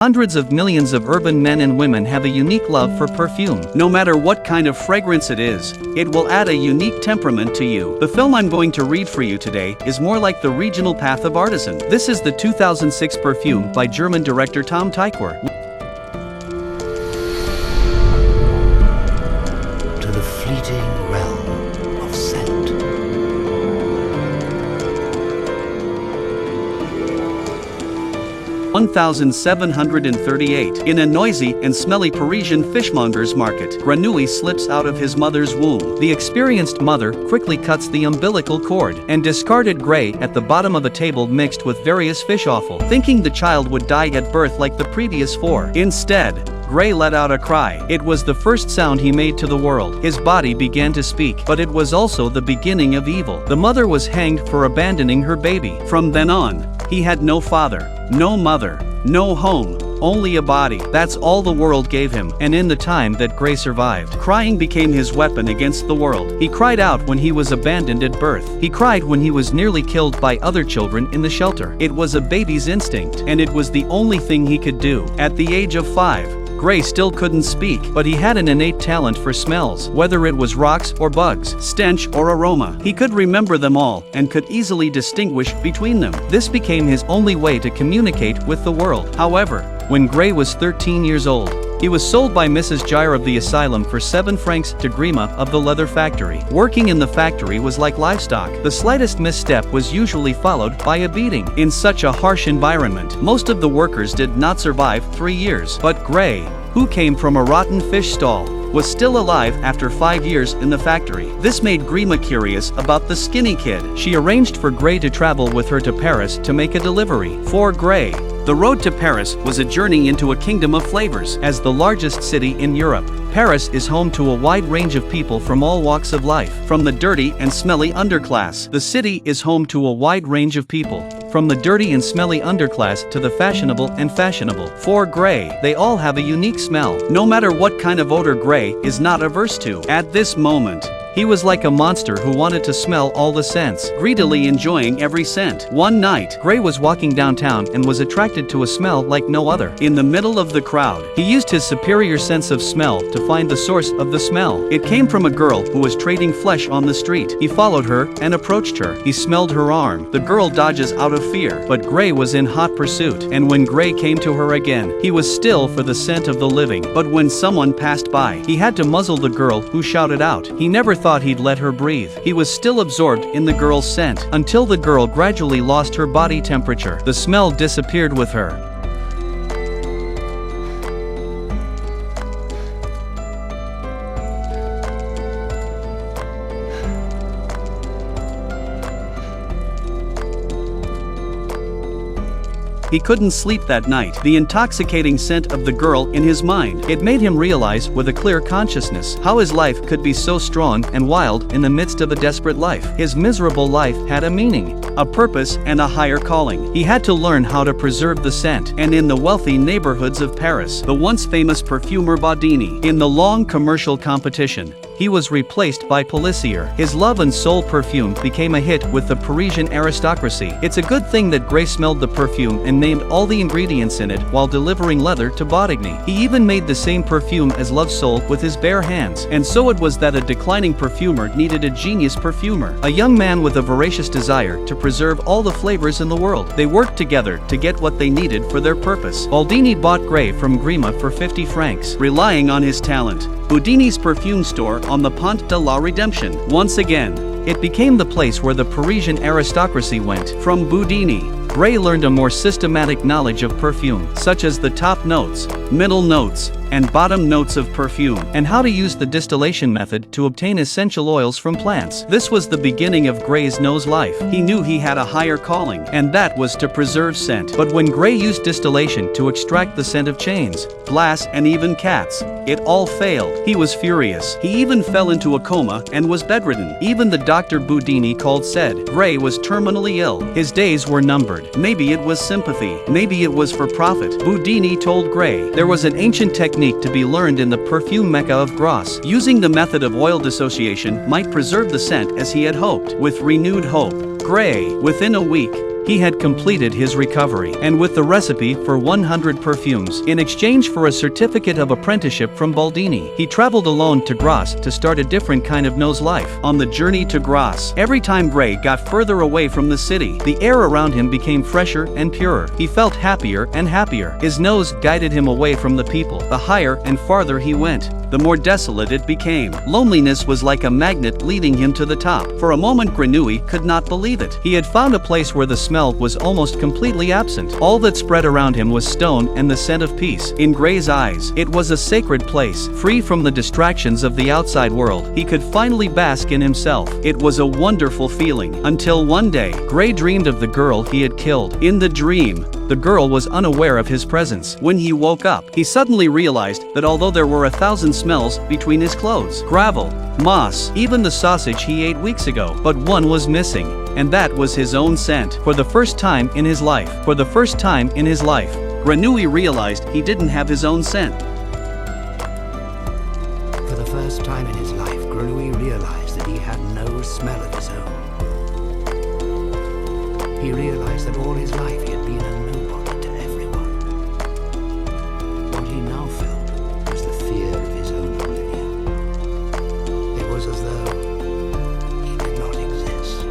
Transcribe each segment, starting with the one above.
Hundreds of millions of urban men and women have a unique love for perfume. No matter what kind of fragrance it is, it will add a unique temperament to you. The film I'm going to read for you today is more like the regional path of artisan. This is the 2006 Perfume by German director Tom Tykwer. To the fleeting realm of scent. 1738. In a noisy and smelly Parisian fishmonger's market, Grenouille slips out of his mother's womb. The experienced mother quickly cuts the umbilical cord and discarded Gray at the bottom of a table mixed with various fish offal, thinking the child would die at birth like the previous four. Instead, Gray let out a cry. It was the first sound he made to the world. His body began to speak, but it was also the beginning of evil. The mother was hanged for abandoning her baby. From then on, he had no father, no mother, no home, only a body. That's all the world gave him. And in the time that Gray survived, crying became his weapon against the world. He cried out when he was abandoned at birth. He cried when he was nearly killed by other children in the shelter. It was a baby's instinct, and it was the only thing he could do. At the age of 5, Gray still couldn't speak, but he had an innate talent for smells, whether it was rocks or bugs, stench or aroma. He could remember them all, and could easily distinguish between them. This became his only way to communicate with the world. However, when Gray was 13 years old, he was sold by Mrs. Gyre of the asylum for 7 francs to Grima of the leather factory. Working in the factory was like livestock. The slightest misstep was usually followed by a beating. In such a harsh environment, most of the workers did not survive 3 years. But Gray, who came from a rotten fish stall, was still alive after 5 years in the factory. This made Grima curious about the skinny kid. She arranged for Gray to travel with her to Paris to make a delivery. For Gray, the road to Paris was a journey into a kingdom of flavors. As the largest city in Europe, Paris is home to a wide range of people from all walks of life. From the dirty and smelly underclass, the city is home to a wide range of people. From the dirty and smelly underclass to the fashionable and fashionable. For Gray, they all have a unique smell, no matter what kind of odor Gray is not averse to. At this moment, he was like a monster who wanted to smell all the scents, greedily enjoying every scent. One night, Gray was walking downtown and was attracted to a smell like no other. In the middle of the crowd, he used his superior sense of smell to find the source of the smell. It came from a girl who was trading flesh on the street. He followed her and approached her. He smelled her arm. The girl dodges out of fear, but Gray was in hot pursuit. And when Gray came to her again, he was still for the scent of the living. But when someone passed by, he had to muzzle the girl who shouted out. He never thought he'd let her breathe. He was still absorbed in the girl's scent, until the girl gradually lost her body temperature. The smell disappeared with her. He couldn't sleep that night. The intoxicating scent of the girl in his mind. It made him realize with a clear consciousness how his life could be so strong and wild in the midst of a desperate life. His miserable life had a meaning, a purpose, and a higher calling. He had to learn how to preserve the scent. And in the wealthy neighborhoods of Paris, the once famous perfumer Baudini, in the long commercial competition, he was replaced by Pelissier. His love and soul perfume became a hit with the Parisian aristocracy. It's a good thing that Gray smelled the perfume and named all the ingredients in it while delivering leather to Baudini. He even made the same perfume as Love Soul with his bare hands. And so it was that a declining perfumer needed a genius perfumer, a young man with a voracious desire to preserve all the flavors in the world. They worked together to get what they needed for their purpose. Baudini bought Gray from Grima for 50 francs, relying on his talent. Baudini's perfume store on the Pont de la Redemption. Once again, it became the place where the Parisian aristocracy went. From Baudini, Gray learned a more systematic knowledge of perfume, such as the top notes, middle notes, and bottom notes of perfume, and how to use the distillation method to obtain essential oils from plants. This was the beginning of Gray's nose life. He knew he had a higher calling, and that was to preserve scent. But when Gray used distillation to extract the scent of chains, glass, and even cats, it all failed. He was furious. He even fell into a coma and was bedridden. Even the doctor Baudini called said Gray was terminally ill. His days were numbered. Maybe it was sympathy. Maybe it was for profit. Baudini told Gray there was an ancient technique to be learned in the perfume mecca of Grasse. Using the method of oil dissociation might preserve the scent as he had hoped. With renewed hope, Gray, within a week, He had completed his recovery, and with the recipe for 100 perfumes, in exchange for a certificate of apprenticeship from Baldini, he traveled alone to Grasse to start a different kind of nose life. On the journey to Grasse, every time Gray got further away from the city, the air around him became fresher and purer. He felt happier and happier. His nose guided him away from the people. The higher and farther he went, the more desolate it became. Loneliness was like a magnet leading him to the top. For a moment Grenouille could not believe it. He had found a place where the smell was almost completely absent. All that spread around him was stone and the scent of peace. In Gray's eyes, it was a sacred place, free from the distractions of the outside world. He could finally bask in himself. It was a wonderful feeling, until one day, Gray dreamed of the girl he had killed. In the dream, the girl was unaware of his presence. When he woke up, he suddenly realized that although there were 1,000 smells between his clothes, gravel, moss, even the sausage he ate weeks ago, but one was missing, and that was his own scent. For the first time in his life, Grenouille realized he didn't have his own scent. For the first time in his life, Grenouille realized that he had no smell of his own. He realized that all his life he had been a nobody to everyone. What he now felt was the fear of his own oblivion. It was as though he did not exist.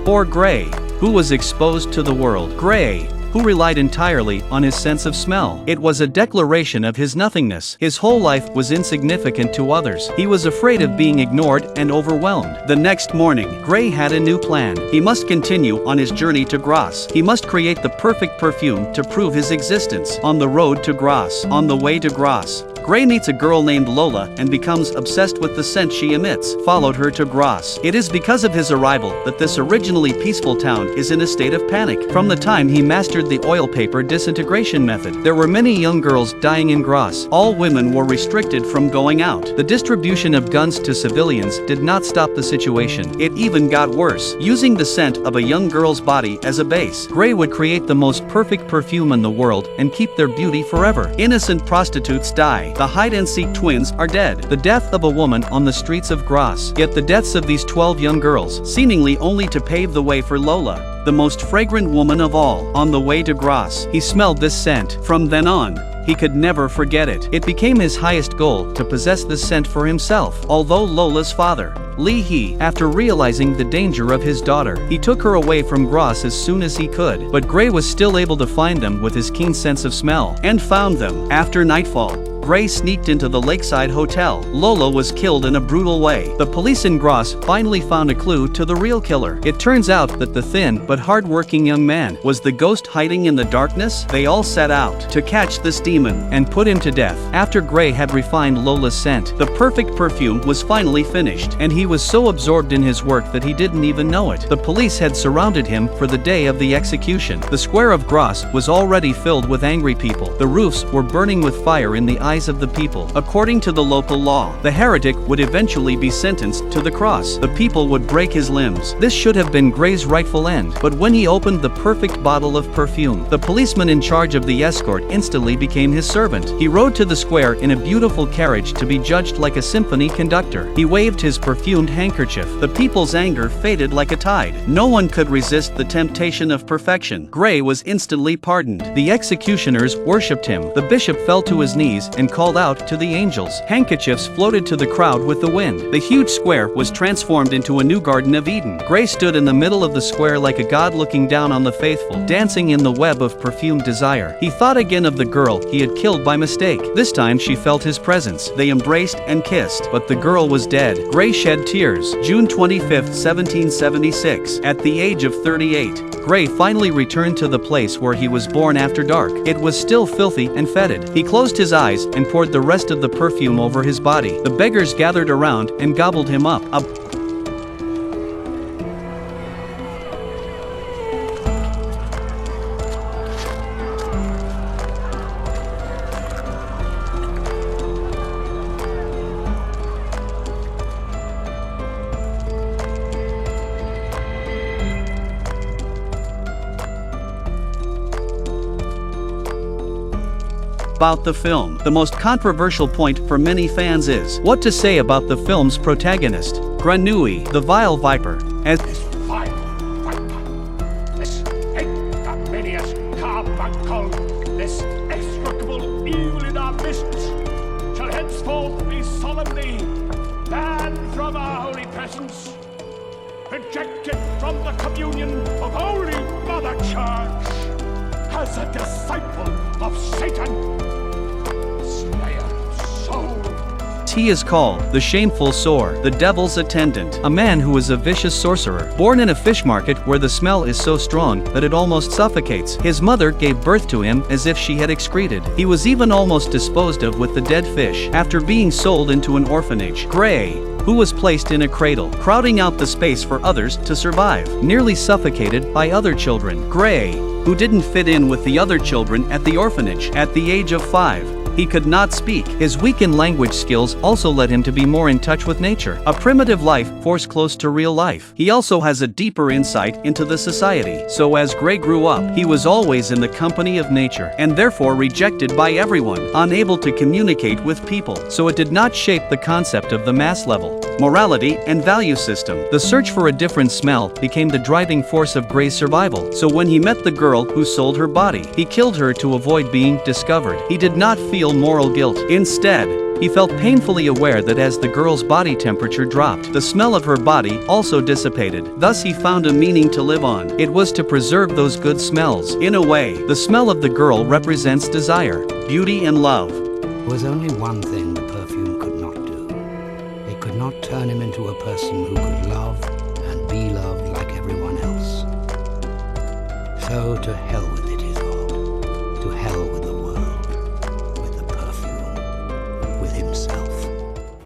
Poor Gray, who was exposed to the world. Gray, who relied entirely on his sense of smell. It was a declaration of his nothingness. His whole life was insignificant to others. He was afraid of being ignored and overwhelmed. The next morning, Gray had a new plan. He must continue on his journey to Grasse. He must create the perfect perfume to prove his existence. On the road to Grasse, on the way to Grasse, Gray meets a girl named Lola and becomes obsessed with the scent she emits. Followed her to Grasse. It is because of his arrival that this originally peaceful town is in a state of panic. From the time he mastered the oil paper disintegration method, there were many young girls dying in Grasse. All women were restricted from going out. The distribution of guns to civilians did not stop the situation. It even got worse. Using the scent of a young girl's body as a base, Gray would create the most perfect perfume in the world and keep their beauty forever. Innocent prostitutes die. The hide-and-seek twins are dead. The death of a woman on the streets of Grasse. Yet the deaths of these 12 young girls, seemingly only to pave the way for Lola, the most fragrant woman of all. On the way to Grasse, he smelled this scent. From then on, he could never forget it. It became his highest goal to possess this scent for himself. Although Lola's father, Li He, after realizing the danger of his daughter, he took her away from Grasse as soon as he could. But Gray was still able to find them with his keen sense of smell, and found them. After nightfall, Gray sneaked into the lakeside hotel. Lola was killed in a brutal way. The police in Grasse finally found a clue to the real killer. It turns out that the thin but hard-working young man was the ghost hiding in the darkness. They all set out to catch this demon and put him to death. After Gray had refined Lola's scent, the perfect perfume was finally finished, and he was so absorbed in his work that he didn't even know it. The police had surrounded him for the day of the execution. The square of Grasse was already filled with angry people. The roofs were burning with fire in the eyes of the people. According to the local law, the heretic would eventually be sentenced to the cross. The people would break his limbs. This should have been Gray's rightful end. But when he opened the perfect bottle of perfume, the policeman in charge of the escort instantly became his servant. He rode to the square in a beautiful carriage to be judged like a symphony conductor. He waved his perfumed handkerchief. The people's anger faded like a tide. No one could resist the temptation of perfection. Gray was instantly pardoned. The executioners worshipped him. The bishop fell to his knees and called out to the angels. Handkerchiefs floated to the crowd with the wind. The huge square was transformed into a new Garden of Eden. Gray stood in the middle of the square like a god looking down on the faithful, dancing in the web of perfumed desire. He thought again of the girl he had killed by mistake. This time she felt his presence. They embraced and kissed, but the girl was dead. Gray shed tears. June 25, 1776. At the age of 38, Gray finally returned to the place where he was born after dark. It was still filthy and fetid. He closed his eyes and poured the rest of the perfume over his body. The beggars gathered around and gobbled him up. About the film. The most controversial point for many fans is what to say about the film's protagonist, Grenouille, the vile viper. As This vile viper, this presence, rejected from the communion of Holy Mother Church, as a disciple of Satan, slayer of souls. He is called the shameful sore, the devil's attendant, a man who is a vicious sorcerer, born in a fish market where the smell is so strong that it almost suffocates. His mother gave birth to him as if she had excreted. He was even almost disposed of with the dead fish after being sold into an orphanage. Gray, who was placed in a cradle, crowding out the space for others to survive, nearly suffocated by other children. Gray, who didn't fit in with the other children at the orphanage. At the age of 5, he could not speak. His weakened language skills also led him to be more in touch with nature, a primitive life force close to real life. He also has a deeper insight into the society. So as Gray grew up, he was always in the company of nature, and therefore rejected by everyone, unable to communicate with people. So it did not shape the concept of the mass level, morality, and value system. The search for a different smell became the driving force of Gray's survival. So when he met the girl who sold her body, he killed her to avoid being discovered. He did not feel moral guilt. Instead, he felt painfully aware that as the girl's body temperature dropped, the smell of her body also dissipated. Thus he found a meaning to live on. It was to preserve those good smells. In a way, the smell of the girl represents desire, beauty, and love. There was only one thing the perfume could not do. It could not turn him into a person who could love and be loved like everyone else. So to hell with it, he thought. To hell with the